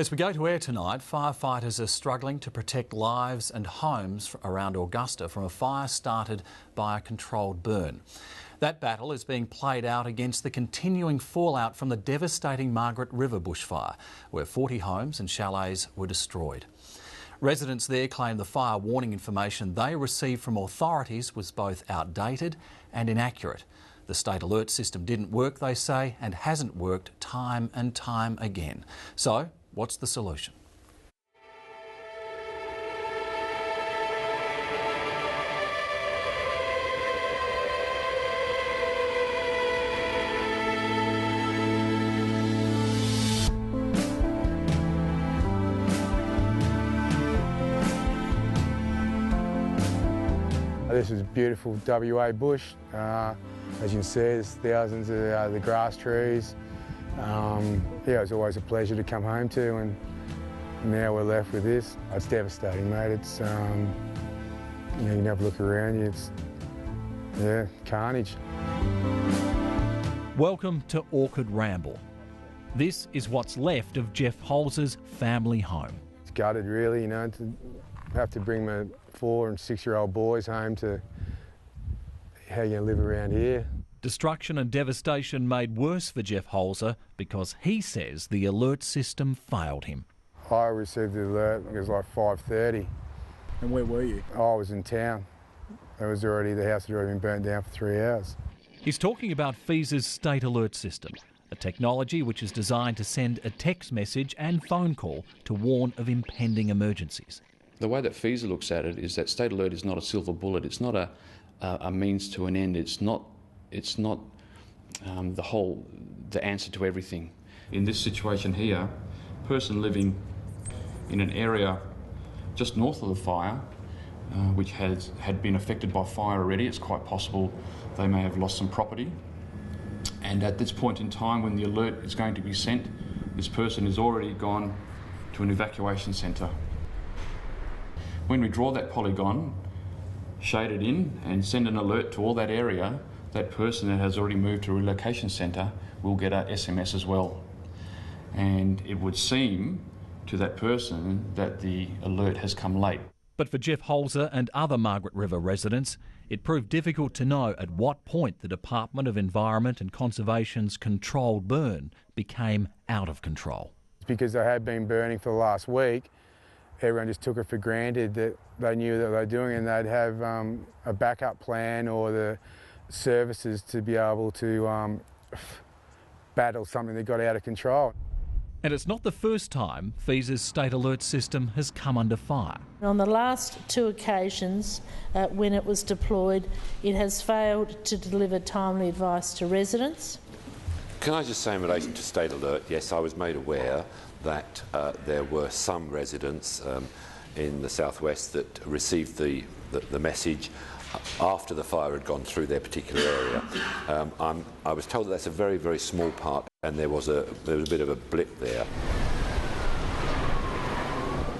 As we go to air tonight, firefighters are struggling to protect lives and homes around Augusta from a fire started by a controlled burn. That battle is being played out against the continuing fallout from the devastating Margaret River bushfire, where 40 homes and chalets were destroyed. Residents there claim the fire warning information they received from authorities was both outdated and inaccurate. The state alert system didn't work, they say, and hasn't worked time and time again. So, what's the solution? This is beautiful WA bush. As you can see, there's thousands of the grass trees. Yeah, it was always a pleasure to come home to, and now we're left with this. It's devastating, mate. It's, you can have a look around you. It's, yeah, carnage. Welcome to Orchard Ramble. This is what's left of Jeff Holz's family home. It's gutted, really, to have to bring my 4- and 6-year-old boys home to how you going to live around here. Destruction and devastation made worse for Jeff Holzer because he says the alert system failed him. I received the alert, it was like 5:30. And where were you? I was in town. The house had already been burnt down for 3 hours. He's talking about FESA's state alert system, a technology which is designed to send a text message and phone call to warn of impending emergencies. The way that FESA looks at it is that state alert is not a silver bullet. It's not a means to an end. It's not the answer to everything. In this situation here, a person living in an area just north of the fire, which had been affected by fire already, it's quite possible they may have lost some property. And at this point in time, when the alert is going to be sent, this person is already gone to an evacuation centre. When we draw that polygon, shade it in and send an alert to all that area, that person that has already moved to a relocation centre will get a SMS as well. And it would seem to that person that the alert has come late. But for Jeff Holzer and other Margaret River residents, it proved difficult to know at what point the Department of Environment and Conservation's controlled burn became out of control. Because they had been burning for the last week, everyone just took it for granted that they knew that they were doing, and they'd have a backup plan or the services to be able to battle something that got out of control. And it's not the first time FESA's state alert system has come under fire. On the last 2 occasions when it was deployed, it has failed to deliver timely advice to residents. Can I just say in relation to state alert, yes, I was made aware that there were some residents in the southwest that received the message after the fire had gone through their particular area. I was told that that's a very, very small part, and there was a bit of a blip there.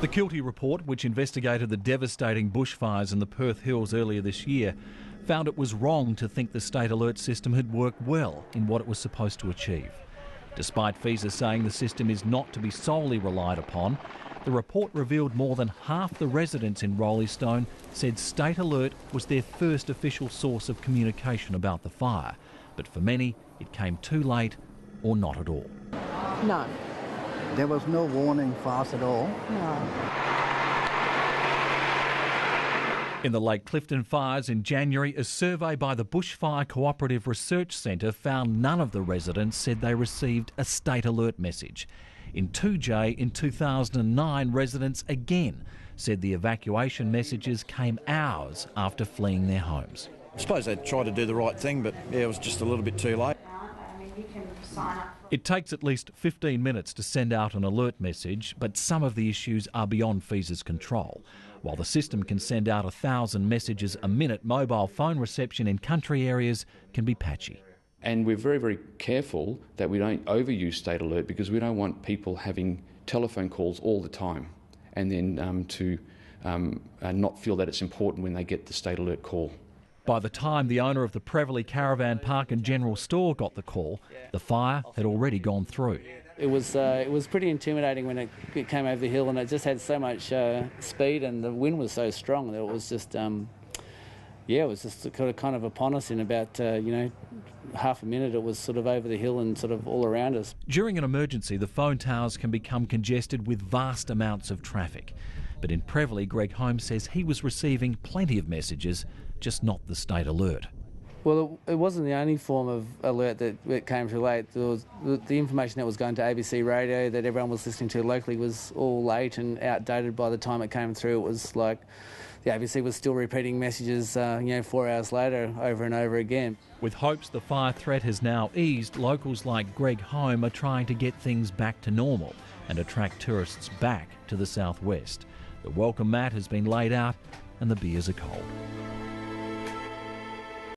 The Kilty report, which investigated the devastating bushfires in the Perth Hills earlier this year, found it was wrong to think the state alert system had worked well in what it was supposed to achieve. Despite FESA saying the system is not to be solely relied upon, the report revealed more than half the residents in Roleystone said state alert was their first official source of communication about the fire. But for many, it came too late or not at all. No. There was no warning for us at all. No. In the Lake Clifton fires in January, a survey by the Bushfire Cooperative Research Centre found none of the residents said they received a state alert message. In 2J in 2009, residents again said the evacuation messages came hours after fleeing their homes. I suppose they tried to do the right thing, but yeah, it was just a little bit too late. It takes at least 15 minutes to send out an alert message, but some of the issues are beyond FESA's control. While the system can send out 1,000 messages a minute, mobile phone reception in country areas can be patchy. And we're very, very careful that we don't overuse state alert, because we don't want people having telephone calls all the time and then to not feel that it's important when they get the state alert call. By the time the owner of the Prevelly Caravan Park and General Store got the call, the fire had already gone through. It was pretty intimidating when it came over the hill, and it just had so much speed, and the wind was so strong that it was just, it was just kind of upon us in about, half a minute. It was sort of over the hill and sort of all around us. During an emergency, the phone towers can become congested with vast amounts of traffic. But in Prevelly, Greg Holmes says he was receiving plenty of messages, just not the state alert. Well, it wasn't the only form of alert that came through late. There was the information that was going to ABC radio that everyone was listening to locally was all late and outdated by the time it came through. It was like the ABC was still repeating messages, 4 hours later over and over again. With hopes the fire threat has now eased, locals like Greg Holmes are trying to get things back to normal and attract tourists back to the southwest. The welcome mat has been laid out and the beers are cold.